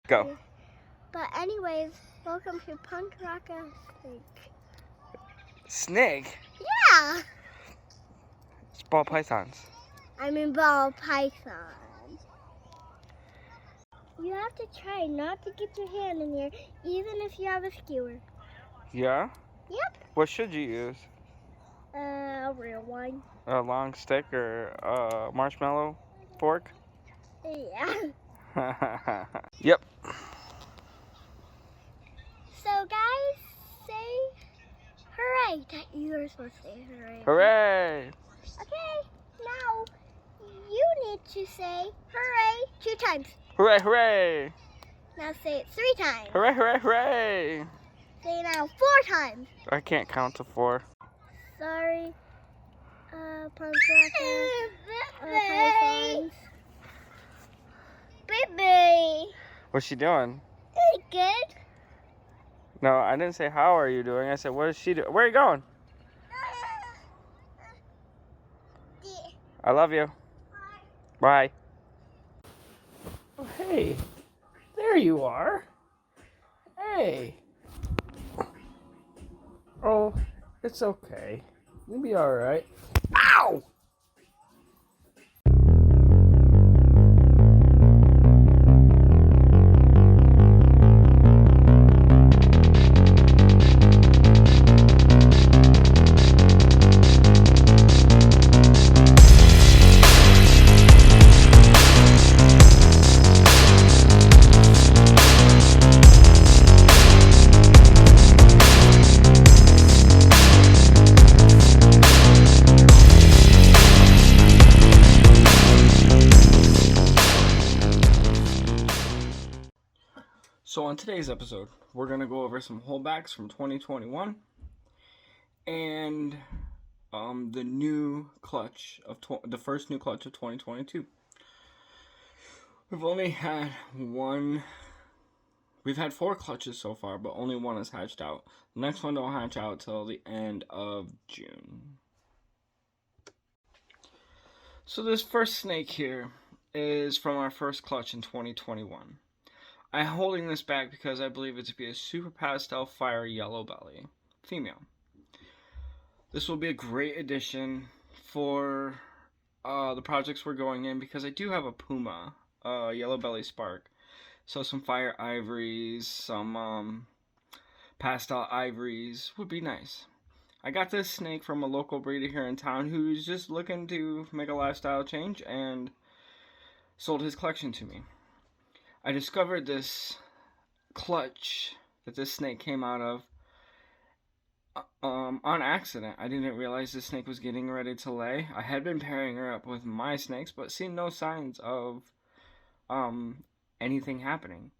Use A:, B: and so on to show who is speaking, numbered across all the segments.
A: Go.
B: But anyways, welcome to Punk Rocka Snake.
A: Snake?
B: Yeah!
A: It's ball pythons.
B: I'm in ball python. You have to try not to get your hand in here, even if you have a skewer.
A: Yeah?
B: Yep.
A: What should you use?
B: A real one.
A: A long stick or a marshmallow fork?
B: Yeah.
A: Yep.
B: So guys, say hooray. You were supposed to say hooray.
A: Hooray!
B: Okay, now you need to say hooray 2 times.
A: Hooray, hooray!
B: Now say it 3 times.
A: Hooray, hooray, hooray!
B: Say it now 4 times.
A: I can't count to 4.
B: Sorry, Punk Rocka, pythons. Baby.
A: What's she doing?
B: Good.
A: No, I didn't say how are you doing. I said what is she doing? Where are you going? I love you. Bye.
C: Oh, hey, there you are. Hey. Oh, it's okay. You'll be all right. Ow!
A: So on today's episode, we're going to go over some holdbacks from 2021 and the new clutch of the first new clutch of 2022. We've only had we've had 4 clutches so far, but only one has hatched out. The next one don't hatch out till the end of June. So this first snake here is from our first clutch in 2021. I'm holding this back because I believe it to be a Super Pastel Fire Yellow Belly female. This will be a great addition for the projects we're going in because I do have a Puma Yellow Belly Spark. So some Fire Ivories, some Pastel Ivories would be nice. I got this snake from a local breeder here in town who's just looking to make a lifestyle change and sold his collection to me. I discovered this clutch that this snake came out of on accident. I didn't realize this snake was getting ready to lay. I had been pairing her up with my snakes, but seen no signs of anything happening.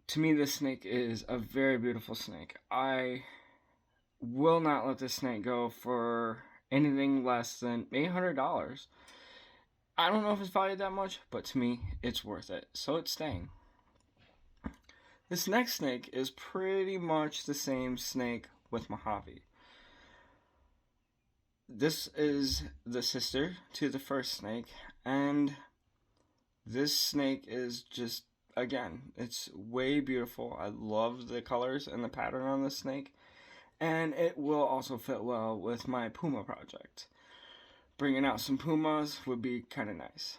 A: To me, this snake is a very beautiful snake. I will not let this snake go for anything less than $800. I don't know if it's valued that much, but to me, it's worth it. So it's staying. This next snake is pretty much the same snake with Mojave. This is the sister to the first snake, and this snake is just, again, it's way beautiful. I love the colors and the pattern on this snake, and it will also fit well with my Puma project. Bringing out some Pumas would be kind of nice.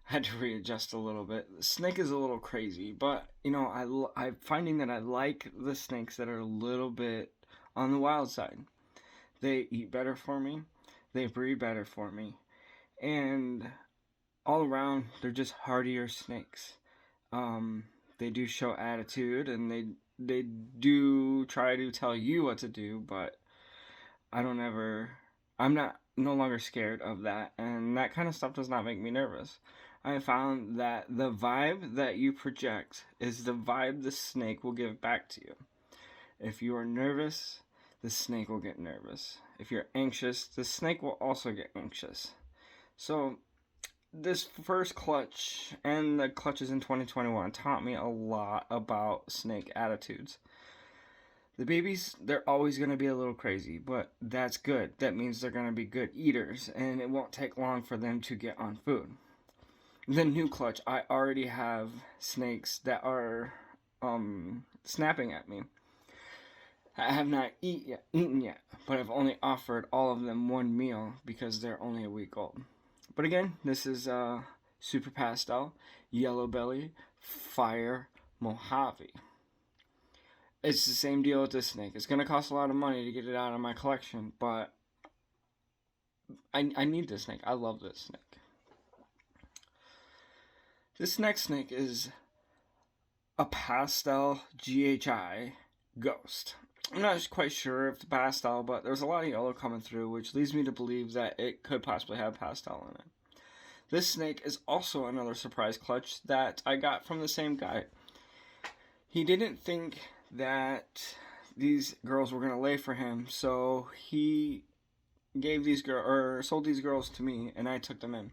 A: I had to readjust a little bit. The snake is a little crazy, but I'm finding that I like the snakes that are a little bit on the wild side. They eat better for me, they breed better for me, and all around they're just hardier snakes. They do show attitude, and they do try to tell you what to do, but I'm no longer scared of that, and that kind of stuff does not make me nervous. I found that the vibe that you project is the vibe the snake will give back to you. If you are nervous, the snake will get nervous. If you're anxious, the snake will also get anxious. So this first clutch and the clutches in 2021 taught me a lot about snake attitudes. The babies, they're always going to be a little crazy, but that's good. That means they're going to be good eaters, and it won't take long for them to get on food. the new clutch, I already have snakes that are snapping at me. I have not eaten yet, but I've only offered all of them one meal because they're only a week old. But again, this is Super Pastel, Yellow Belly, Fire Mojave. It's the same deal with this snake. It's going to cost a lot of money to get it out of my collection, but I need this snake. I love this snake. This next snake is a pastel GHI ghost. I'm not quite sure if the pastel, but there's a lot of yellow coming through, which leads me to believe that it could possibly have pastel in it. This snake is also another surprise clutch that I got from the same guy. He didn't think that these girls were going to lay for him, so he gave these sold these girls to me, and I took them in.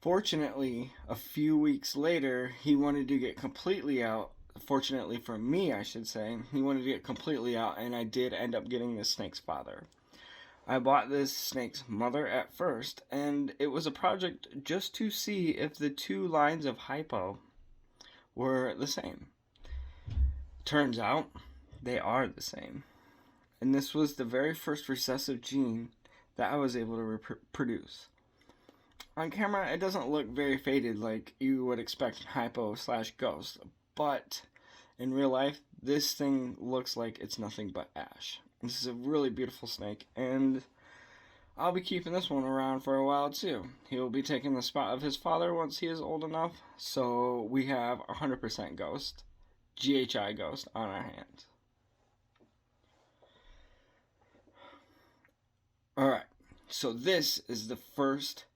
A: Fortunately, a few weeks later, he wanted to get completely out. Fortunately for me, I should say, he wanted to get completely out, and I did end up getting this snake's father. I bought this snake's mother at first, and it was a project just to see if the two lines of hypo were the same. Turns out, they are the same. And this was the very first recessive gene that I was able to reproduce. On camera, it doesn't look very faded like you would expect in hypo/ghost, but in real life, this thing looks like it's nothing but ash. This is a really beautiful snake, and I'll be keeping this one around for a while too. He will be taking the spot of his father once he is old enough, so we have 100% ghost, GHI ghost, on our hands. Alright, so this is the first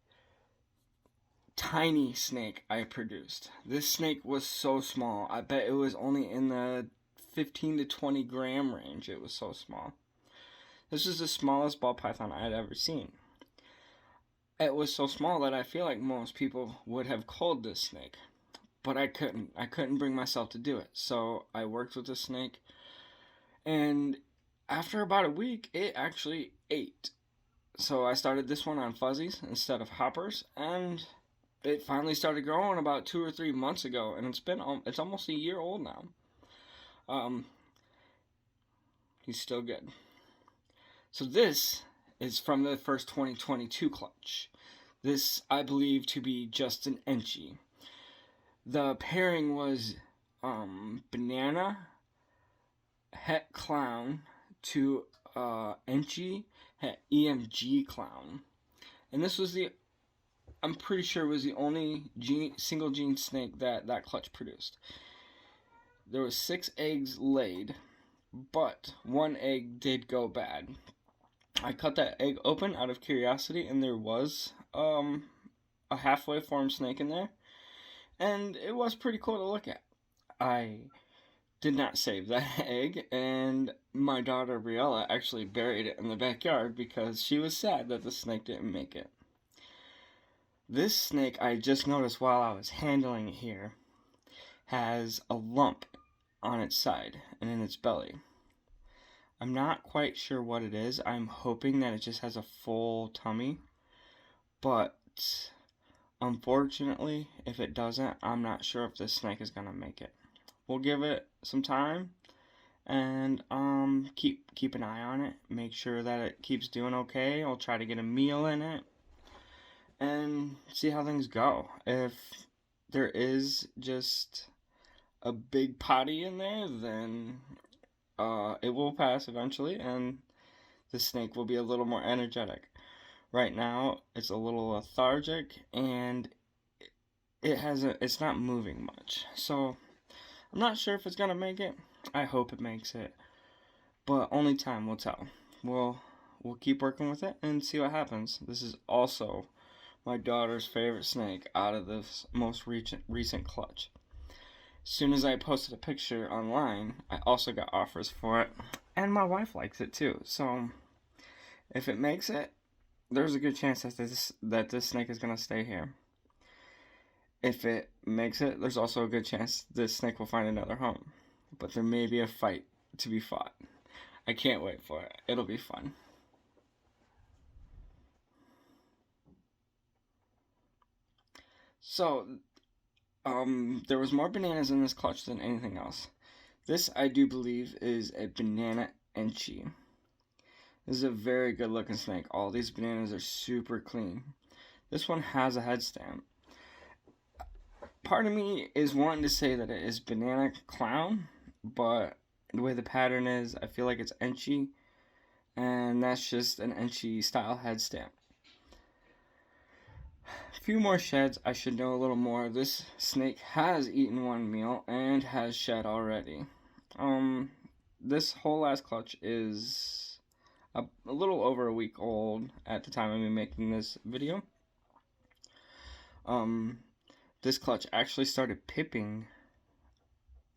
A: tiny snake I produced. This snake was so small. I bet it was only in the 15 to 20 gram range. It was so small. This is the smallest ball python I had ever seen. It was so small that I feel like most people would have culled this snake, but I couldn't. I couldn't bring myself to do it. So I worked with the snake, and after about a week, it actually ate. So I started this one on fuzzies instead of hoppers, and it finally started growing about 2 or 3 months ago, and it's almost a year old now. He's still good. So this is from the first 2022 clutch. This I believe to be just an Enchi. The pairing was banana het clown to Enchi het EMG clown, and this was I'm pretty sure it was the only single gene snake that clutch produced. There was 6 eggs laid, but 1 egg did go bad. I cut that egg open out of curiosity, and there was a halfway formed snake in there, and it was pretty cool to look at. I did not save that egg, and my daughter Briella actually buried it in the backyard because she was sad that the snake didn't make it. This snake, I just noticed while I was handling it here, has a lump on its side and in its belly. I'm not quite sure what it is. I'm hoping that it just has a full tummy, but unfortunately, if it doesn't, I'm not sure if this snake is going to make it. We'll give it some time and keep an eye on it, make sure that it keeps doing okay. I'll try to get a meal in it and see how things go. If there is just a big potty in there, then it will pass eventually, and the snake will be a little more energetic. Right now, it's a little lethargic, and it's not moving much. So I'm not sure if it's gonna make it. I hope it makes it, but only time will tell. We'll keep working with it and see what happens. This is also my daughter's favorite snake out of this most recent clutch. As soon as I posted a picture online, I also got offers for it, and my wife likes it too. So if it makes it, there's a good chance that this snake is gonna stay here. If it makes it, there's also a good chance this snake will find another home. But there may be a fight to be fought. I can't wait for it. It'll be fun. So, there was more bananas in this clutch than anything else. This, I do believe, is a banana enchi. This is a very good looking snake. All these bananas are super clean. This one has a head stamp. Part of me is wanting to say that it is banana clown, but the way the pattern is, I feel like it's enchi, and that's just an enchi style head stamp. A few more sheds. I should know a little more. This snake has eaten one meal and has shed already. This whole last clutch is a little over a week old at the time of me making this video. This clutch actually started pipping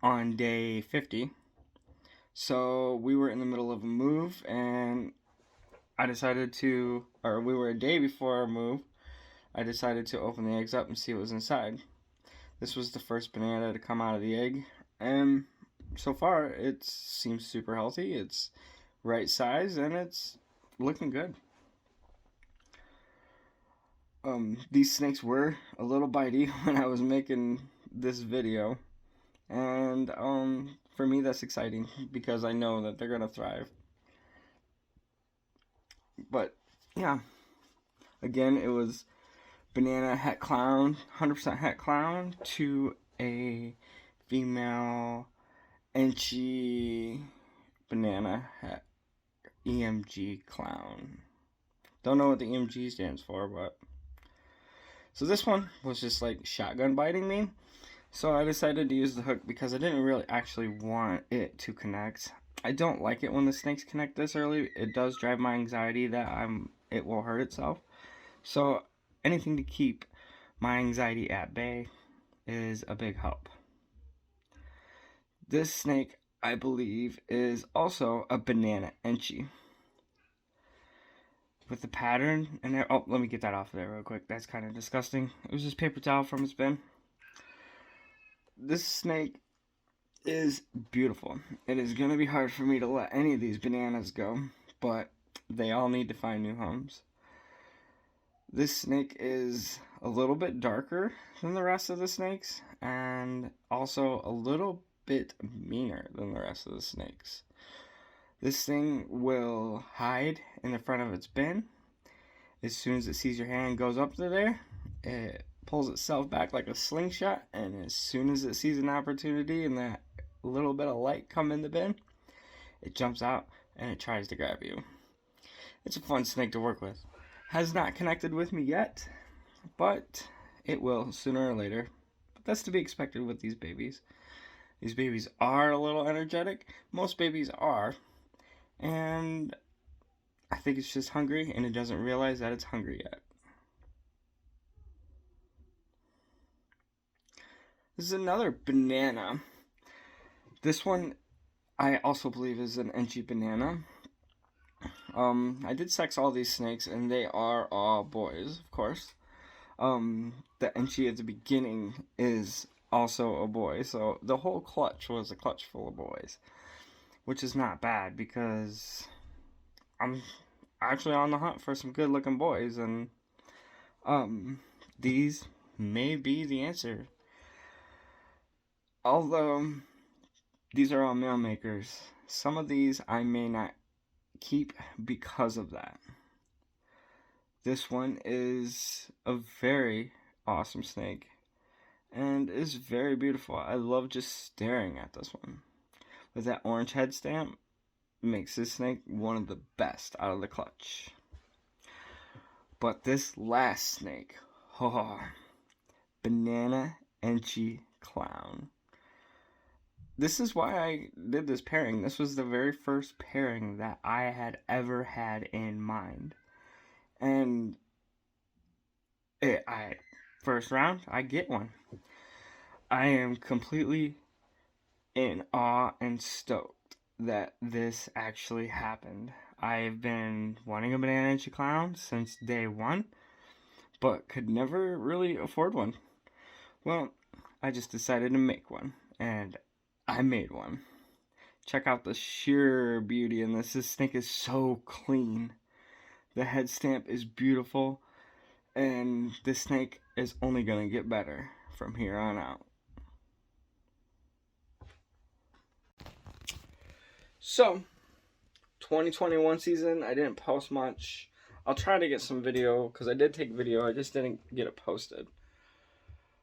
A: on day 50. So we were in the middle of a move, and I decided to, or we were a day before our move, I decided to open the eggs up and see what was inside. This was the first banana to come out of the egg, and so far it seems super healthy. It's right size, and it's looking good. These snakes were a little bitey when I was making this video, and for me that's exciting because I know that they're gonna thrive. But yeah, again, it was banana het clown, 100% het clown, to a female enchi banana het EMG clown. Don't know what the EMG stands for, but so this one was just like shotgun biting me. So I decided to use the hook because I didn't really actually want it to connect. I don't like it when the snakes connect this early. It does drive my anxiety that it will hurt itself. So anything to keep my anxiety at bay is a big help. This snake, I believe, is also a banana enchi. With the pattern, and oh, let me get that off there real quick. That's kind of disgusting. It was just paper towel from its bin. This snake is beautiful. It is going to be hard for me to let any of these bananas go, but they all need to find new homes. This snake is a little bit darker than the rest of the snakes, and also a little bit meaner than the rest of the snakes. This thing will hide in the front of its bin. As soon as it sees your hand goes up to there, it pulls itself back like a slingshot, and as soon as it sees an opportunity and that little bit of light come in the bin, it jumps out and it tries to grab you. It's a fun snake to work with. Has not connected with me yet, but it will sooner or later. But that's to be expected with these babies. These babies are a little energetic. Most babies are. And I think it's just hungry, and it doesn't realize that it's hungry yet. This is another banana. This one I also believe is an enchi banana. I did sex all these snakes, and they are all boys, of course. The enchi at the beginning is also a boy, so the whole clutch was a clutch full of boys, which is not bad because I'm actually on the hunt for some good looking boys, and these may be the answer. Although these are all male makers, some of these I may not keep because of that. This one is a very awesome snake and is very beautiful. I love just staring at this one. With that orange head stamp, makes this snake one of the best out of the clutch. But this last snake, banana enchi clown. This is why I did this pairing. This was the very first pairing that I had ever had in mind. And first round, I get one. I am completely in awe and stoked that this actually happened. I've been wanting a banana enchi clown since day one, but could never really afford one. Well, I just decided to make one, and I made one. Check out the sheer beauty in this. This snake is so clean. The head stamp is beautiful, and this snake is only going to get better from here on out. So, 2021 season, I didn't post much. I'll try to get some video, because I did take video, I just didn't get it posted.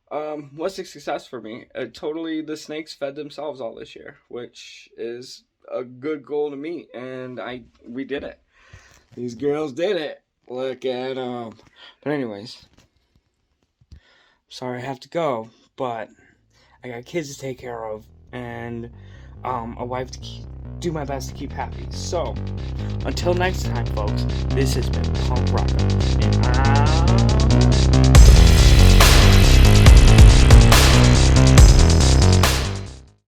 A: What's a success for me? The snakes fed themselves all this year, which is a good goal to meet, and we did it. These girls did it. Look at them. But anyways, sorry I have to go, but I got kids to take care of, and a wife to do my best to keep happy. So, until next time, folks, this has been Punk Rocker, and